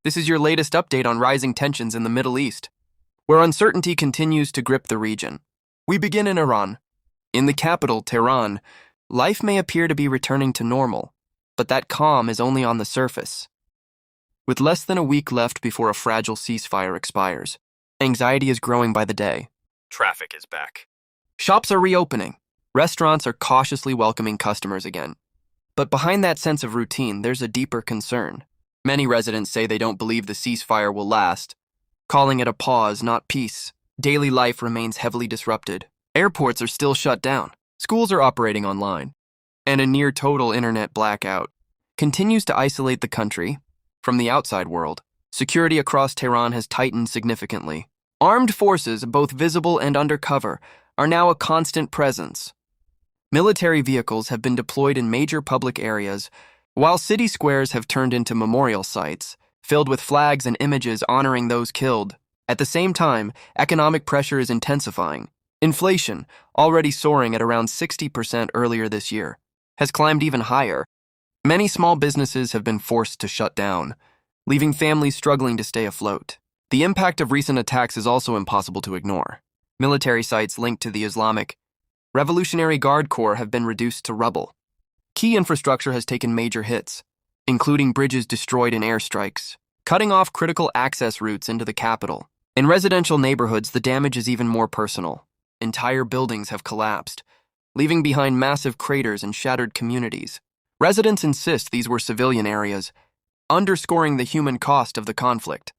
This is your latest update on rising tensions in the Middle East, where uncertainty continues to grip the region. We begin in Iran. In the capital, Tehran, life may appear to be returning to normal, but that calm is only on the surface. With less than a week left before a fragile ceasefire expires, anxiety is growing by the day. Traffic is back. Shops are reopening. Restaurants are cautiously welcoming customers again. But behind that sense of routine, there's a deeper concern. Many residents say they don't believe the ceasefire will last, calling it a pause, not peace. Daily life remains heavily disrupted. Airports are still shut down. Schools are operating online. And a near-total internet blackout continues to isolate the country from the outside world. Security across Tehran has tightened significantly. Armed forces, both visible and undercover, are now a constant presence. Military vehicles have been deployed in major public areas, while city squares have turned into memorial sites, filled with flags and images honoring those killed. At the same time, economic pressure is intensifying. Inflation, already soaring at around 60% earlier this year, has climbed even higher. Many small businesses have been forced to shut down, leaving families struggling to stay afloat. The impact of recent attacks is also impossible to ignore. Military sites linked to the Islamic Revolutionary Guard Corps have been reduced to rubble. Key infrastructure has taken major hits, including bridges destroyed in airstrikes, cutting off critical access routes into the capital. In residential neighborhoods, the damage is even more personal. Entire buildings have collapsed, leaving behind massive craters and shattered communities. Residents insist these were civilian areas, underscoring the human cost of the conflict.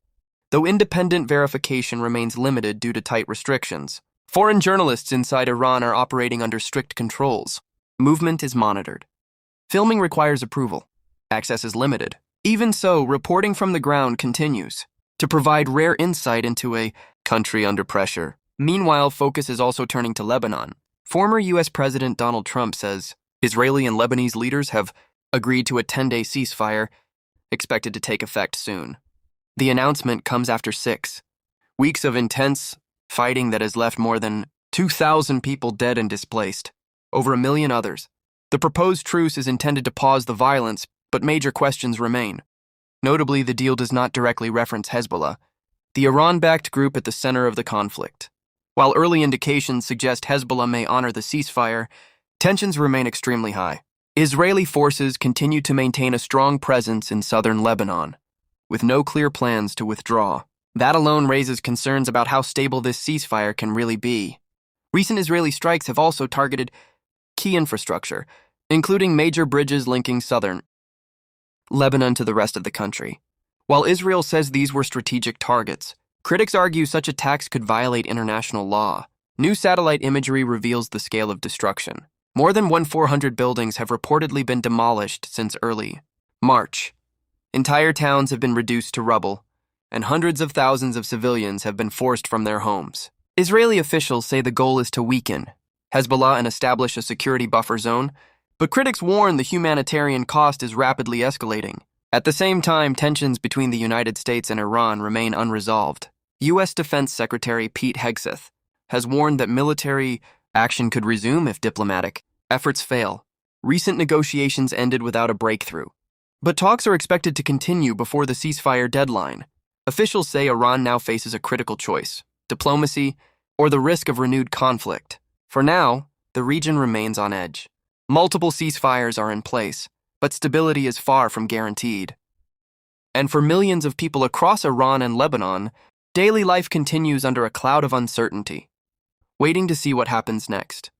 Though independent verification remains limited due to tight restrictions, foreign journalists inside Iran are operating under strict controls. Movement is monitored. Filming requires approval. Access is limited. Even so, reporting from the ground continues to provide rare insight into a country under pressure. Meanwhile, focus is also turning to Lebanon. Former U.S. President Donald Trump says Israeli and Lebanese leaders have agreed to a 10-day ceasefire expected to take effect soon. The announcement comes after 6 weeks of intense fighting that has left more than 2,000 people dead and displaced, over 1 million others. The proposed truce is intended to pause the violence, but major questions remain. Notably, the deal does not directly reference Hezbollah, the Iran-backed group at the center of the conflict. While early indications suggest Hezbollah may honor the ceasefire, tensions remain extremely high. Israeli forces continue to maintain a strong presence in southern Lebanon, with no clear plans to withdraw. That alone raises concerns about how stable this ceasefire can really be. Recent Israeli strikes have also targeted key infrastructure, including major bridges linking southern Lebanon to the rest of the country. While Israel says these were strategic targets, critics argue such attacks could violate international law. New satellite imagery reveals the scale of destruction. More than 1,400 buildings have reportedly been demolished since early March. Entire towns have been reduced to rubble, and hundreds of thousands of civilians have been forced from their homes. Israeli officials say the goal is to weaken Hezbollah and establish a security buffer zone, but critics warn the humanitarian cost is rapidly escalating. At the same time, tensions between the United States and Iran remain unresolved. U.S. Defense Secretary Pete Hegseth has warned that military action could resume if diplomatic efforts fail. Recent negotiations ended without a breakthrough, but talks are expected to continue before the ceasefire deadline. Officials say Iran now faces a critical choice: diplomacy or the risk of renewed conflict. For now, the region remains on edge. Multiple ceasefires are in place, but stability is far from guaranteed. And for millions of people across Iran and Lebanon, daily life continues under a cloud of uncertainty, waiting to see what happens next.